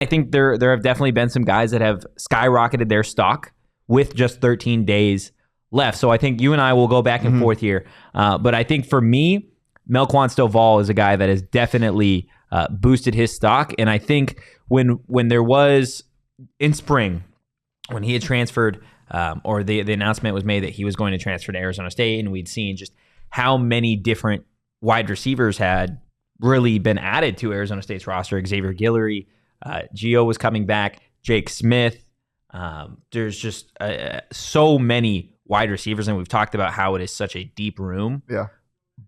I think there have definitely been some guys that have skyrocketed their stock with just 13 days left. So I think you and I will go back and forth here. But I think for me, Melquan Stovall is a guy that has definitely boosted his stock. And I think when there was in spring, when he had transferred, or the announcement was made that he was going to transfer to Arizona State, and we'd seen just how many different wide receivers had really been added to Arizona State's roster. Xavier Guillory, Gio was coming back, Jake Smith. There's just so many wide receivers, and we've talked about how it is such a deep room. Yeah.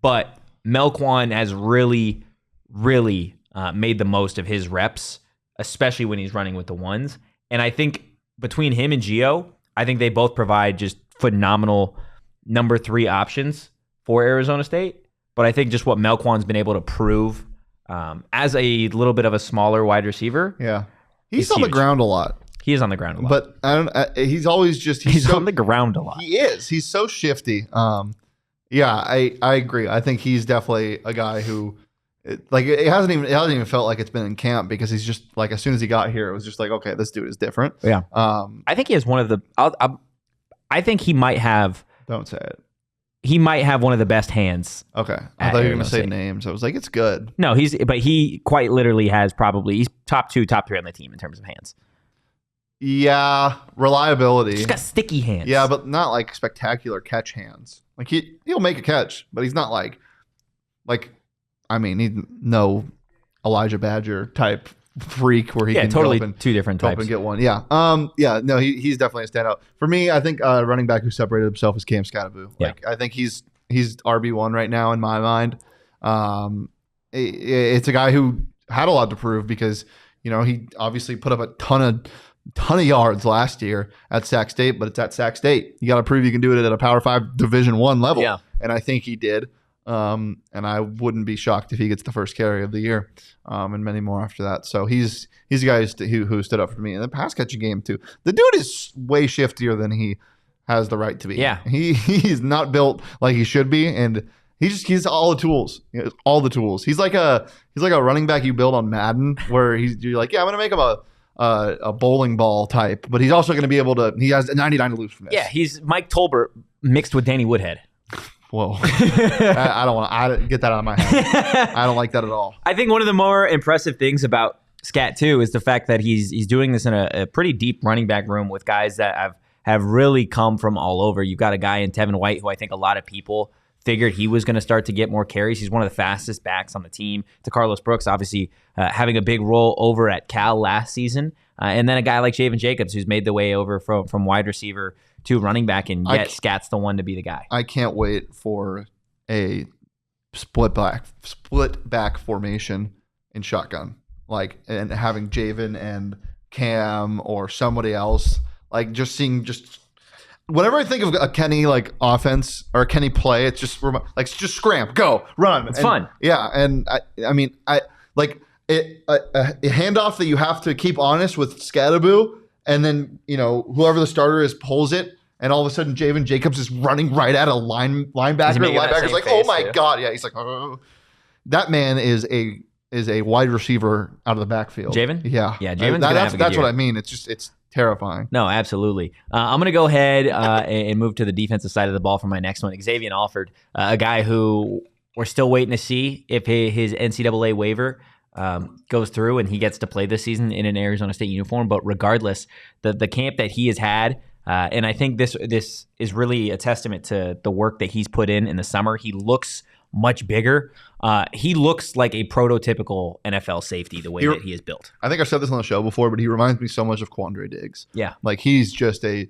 But Melquan has really, really made the most of his reps, especially when he's running with the ones. And I think between him and Gio, I think they both provide just phenomenal number 3 options for Arizona State. But I think just what Melquan's been able to prove as a little bit of a smaller wide receiver. Yeah. He's on the ground a lot. He is on the ground a lot. But I don't. He's always just... He's on the ground a lot. He is. He's so shifty. Yeah, I agree. I think he's definitely a guy who... it hasn't even felt like it's been in camp, because he's just like, as soon as he got here, it was just like, okay, this dude is different. Yeah. I think he has one of the... I think he might have... Don't say it. He might have one of the best hands. Okay. I thought you were going to say names. I was like, it's good. No, he quite literally has he's top 2, top 3 on the team in terms of hands. Yeah, reliability. He's got sticky hands. Yeah, but not like spectacular catch hands. Like he'll make a catch, but he's not like I mean, he's no Elijah Badger type freak where he can totally go up and, two different types. Go up and get one. Yeah. No, he's definitely a standout. For me, I think running back who separated himself is Cam Scattaboo. Yeah. Like I think he's RB1 right now in my mind. It's a guy who had a lot to prove, because he obviously put up a ton of yards last year at Sac State, but it's at Sac State. You got to prove you can do it at a Power 5 Division I level. Yeah. And I think he did. And I wouldn't be shocked if he gets the first carry of the year, and many more after that. So he's a guy who stood up for me in the pass catching game too. The dude is way shiftier than he has the right to be. Yeah. He's not built like he should be, and he's all the tools. All the tools. He's like a running back you build on Madden, where you're like, yeah, I'm gonna make him a bowling ball type, but he's also going to be able to. He has a 99 elusiveness. Yeah, he's Mike Tolbert mixed with Danny Woodhead. Whoa, I don't want to get that out of my head. I don't like that at all. I think one of the more impressive things about Scat too is the fact that he's doing this in a pretty deep running back room with guys that have really come from all over. You've got a guy in Tevin White who I think a lot of people figured he was going to start to get more carries. He's one of the fastest backs on the team. To Carlos Brooks, obviously having a big role over at Cal last season. And then a guy like Javen Jacobs, who's made the way over from wide receiver to running back, and yet Scat's the one to be the guy. I can't wait for a split back formation in shotgun, and having Javen and Cam or somebody else, seeing whenever I think of a Kenny offense or a Kenny play, it's just scram, go, run. It's fun. Yeah, and I mean a handoff that you have to keep honest with Scattaboo, and then whoever the starter is pulls it, and all of a sudden Javen Jacobs is running right at a linebacker. Linebacker's like, oh my god, yeah. He's like, oh. That man is a wide receiver out of the backfield. Javen? Yeah. Javen's that's what I mean. It's terrifying. No, absolutely. I'm going to go ahead and move to the defensive side of the ball for my next one. Xavier Alford, a guy who we're still waiting to see if his NCAA waiver goes through and he gets to play this season in an Arizona State uniform. But regardless, the camp that he has had, and I think this is really a testament to the work that he's put in the summer. He looks much bigger. He looks like a prototypical NFL safety the way that he is built. I think I've said this on the show before, but he reminds me so much of Quandre Diggs. Yeah. He's just he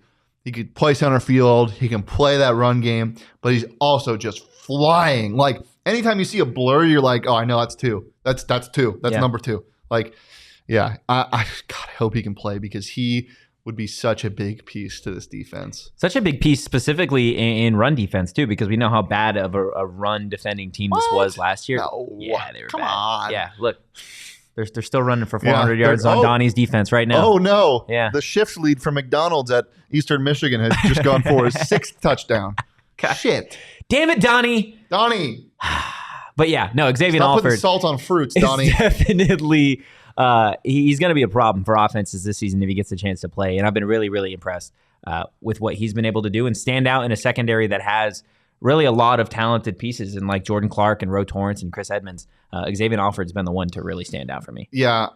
could play center field. He can play that run game, but he's also just flying. Anytime you see a blur, you're like, oh, I know that's two. That's two. That's number two. Yeah. I hope he can play, because he would be such a big piece to this defense. Such a big piece specifically in run defense, too, because we know how bad of a run defending team this was last year. No. Yeah, they were Come bad. on. Yeah, look, they're still running for 400 yards on Donnie's defense right now. Oh, no. Yeah. The shift lead from McDonald's at Eastern Michigan has just gone for his 6th touchdown. God. Shit. Damn it, Donnie. But yeah, no, Xavier Stop Alford. putting salt on fruits, Donnie. Definitely He's going to be a problem for offenses this season if he gets a chance to play. And I've been really, really impressed with what he's been able to do and stand out in a secondary that has really a lot of talented pieces, and like Jordan Clark and Ro Torrance and Chris Edmonds. Xavier Alford's been the one to really stand out for me. Yeah,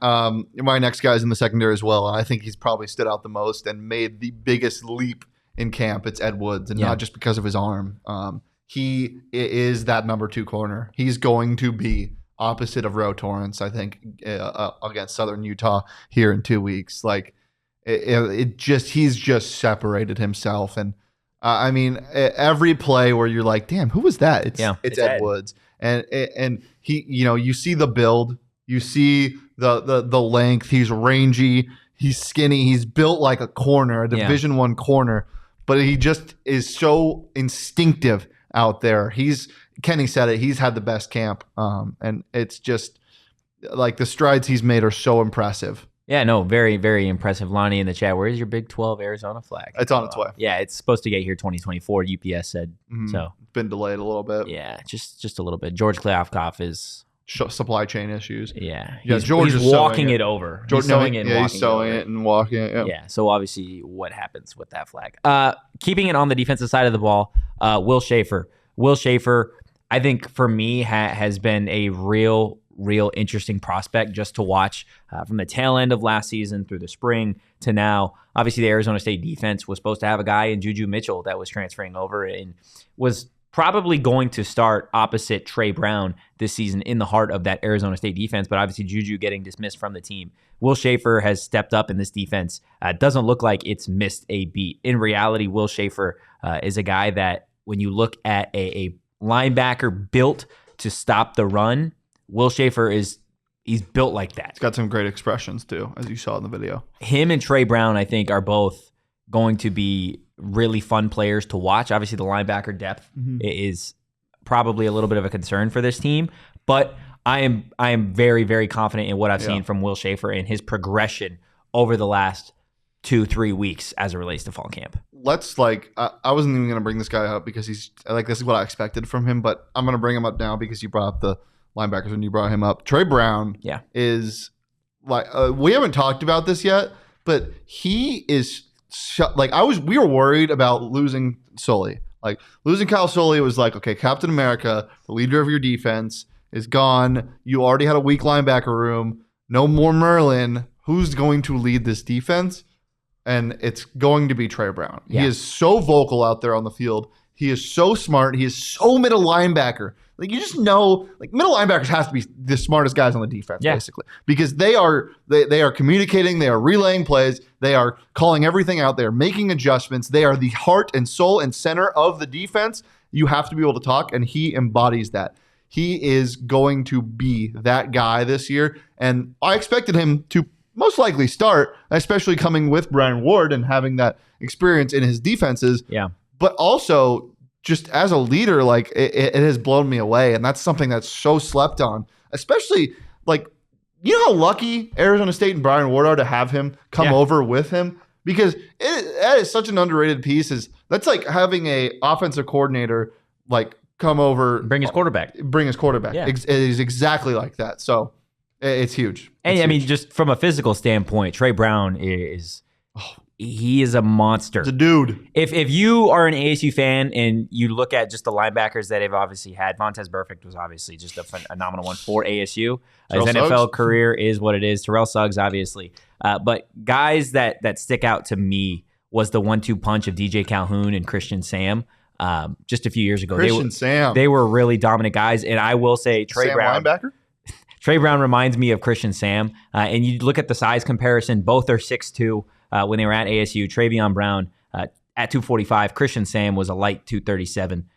my next guy's in the secondary as well. I think he's probably stood out the most and made the biggest leap in camp. It's Ed Woods, and not just because of his arm. He is that number 2 corner. He's going to be opposite of Ro Torrance, I think, against Southern Utah here in 2 weeks. Like he's just separated himself. And I mean, every play where you're like, damn, who was that? It's Ed Woods. And he, you see the build, you see the length. He's rangy, he's skinny, he's built like a corner, a Division I corner, but he just is so instinctive out there. Kenny said it, he's had the best camp. And it's just like the strides he's made are so impressive. Yeah, no, very, very impressive. Lonnie in the chat, where is your Big 12 Arizona flag? It's on its way. Yeah, it's supposed to get here 2024, UPS said. So it's been delayed a little bit. Yeah, just a little bit. George Kleofkoff is supply chain issues. Yeah, George is walking it over. He's sewing it and walking it. Yeah, so obviously what happens with that flag? Keeping it on the defensive side of the ball, Will Shaffer. Will Shaffer, I think for me, has been a real interesting prospect just to watch from the tail end of last season through the spring to now. Obviously, the Arizona State defense was supposed to have a guy in Juju Mitchell that was transferring over and was probably going to start opposite Trey Brown this season in the heart of that Arizona State defense, but obviously Juju getting dismissed from the team. Will Shaffer has stepped up in this defense. Doesn't look like it's missed a beat. In reality, Will Shaffer is a guy that when you look at a linebacker built to stop the run, Will Shaffer he's built like that. He's got some great expressions too, as you saw in the video. Him and Trey Brown, I think, are both going to be really fun players to watch. Obviously, the linebacker depth is probably a little bit of a concern for this team, but I am very, very confident in what I've seen from Will Shaffer and his progression over the last 2-3 weeks as it relates to fall camp. Let's I wasn't even going to bring this guy up because he's this is what I expected from him, but I'm going to bring him up now because you brought up the linebackers when you brought him up. Trey Brown is we haven't talked about this yet, but he is we were worried about losing Sully. Like losing Kyle Sully was like, okay, Captain America, the leader of your defense is gone. You already had a weak linebacker room. No more Merlin. Who's going to lead this defense? And it's going to be Trey Brown. He is so vocal out there on the field. He is so smart. He is so middle linebacker. Like you just know, middle linebackers have to be the smartest guys on the defense, basically, because they are communicating, they are relaying plays, they are calling everything out, they are making adjustments, they are the heart and soul and center of the defense. You have to be able to talk, and he embodies that. He is going to be that guy this year, and I expected him to most likely start, especially coming with Brian Ward and having that experience in his defenses. Yeah, but also just as a leader, it has blown me away. And that's something that's so slept on, especially you know how lucky Arizona State and Brian Ward are to have him come over with him, because that is such an underrated piece. That's like having a offensive coordinator come over, bring his quarterback. Yeah. It is exactly like that. So it's huge. And I mean, just from a physical standpoint, Trey Brown is he is a monster. It's a dude. If you are an ASU fan and you look at just the linebackers that they've obviously had, Vontez Burfict was obviously just a phenomenal one for ASU. His NFL career is what it is. Terrell Suggs, obviously. But guys that stick out to me was the 1-2 punch of DJ Calhoun and Christian Sam. Just a few years ago. They were really dominant guys. And I will say Trey Brown. Linebacker? Trey Brown reminds me of Christian Sam. And you look at the size comparison, both are 6'2". When they were at ASU, Travion Brown at 245, Christian Sam was a light 237.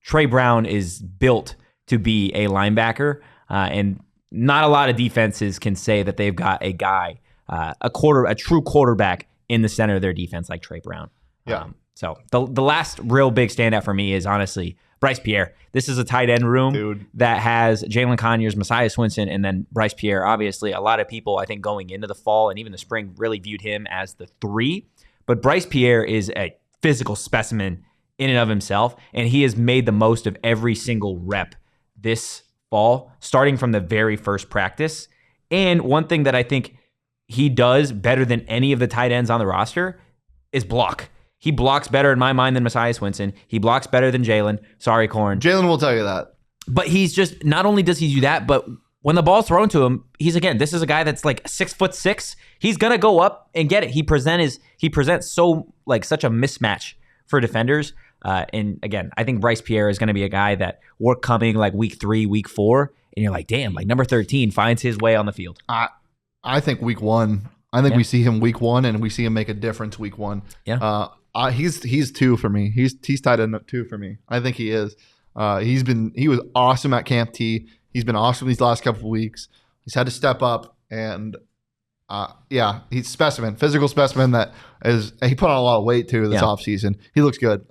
Trey Brown is built to be a linebacker, and not a lot of defenses can say that they've got a guy, a true quarterback in the center of their defense like Trey Brown. Yeah. So the last real big standout for me is honestly Bryce Pierre. This is a tight end room that has Jalen Conyers, Messiah Swinson, and then Bryce Pierre. Obviously, a lot of people, I think, going into the fall and even the spring really viewed him as the 3. But Bryce Pierre is a physical specimen in and of himself, and he has made the most of every single rep this fall, starting from the very first practice. And one thing that I think he does better than any of the tight ends on the roster is block. He blocks better in my mind than Messiah Swinson. He blocks better than Jalen. Sorry, Corn. Jalen will tell you that. But he's just, not only does he do that, but when the ball's thrown to him, this is a guy that's like 6'6". He's gonna go up and get it. He presents so like such a mismatch for defenders. And again, I think Bryce Pierre is gonna be a guy that we're coming like week 3, week 4, and you're like, damn, like number 13 finds his way on the field. I think week 1. I think we see him week 1, and we see him make a difference week 1. Yeah. He's 2 for me. He's tied in at 2 for me. I think he is. He was awesome at Camp T. He's been awesome these last couple of weeks. He's had to step up, and he's physical specimen that he put on a lot of weight too this offseason. He looks good.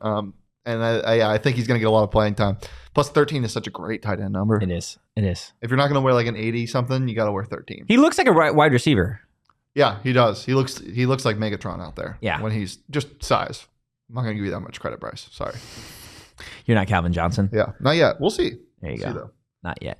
And I think he's going to get a lot of playing time. Plus 13 is such a great tight end number. It is. If you're not going to wear like an 80 something, you got to wear 13. He looks like a wide receiver. Yeah, he does. He looks like Megatron out there. Yeah. When he's just size. I'm not going to give you that much credit, Bryce. Sorry. You're not Calvin Johnson. Yeah, not yet. We'll see. There you go. Not yet.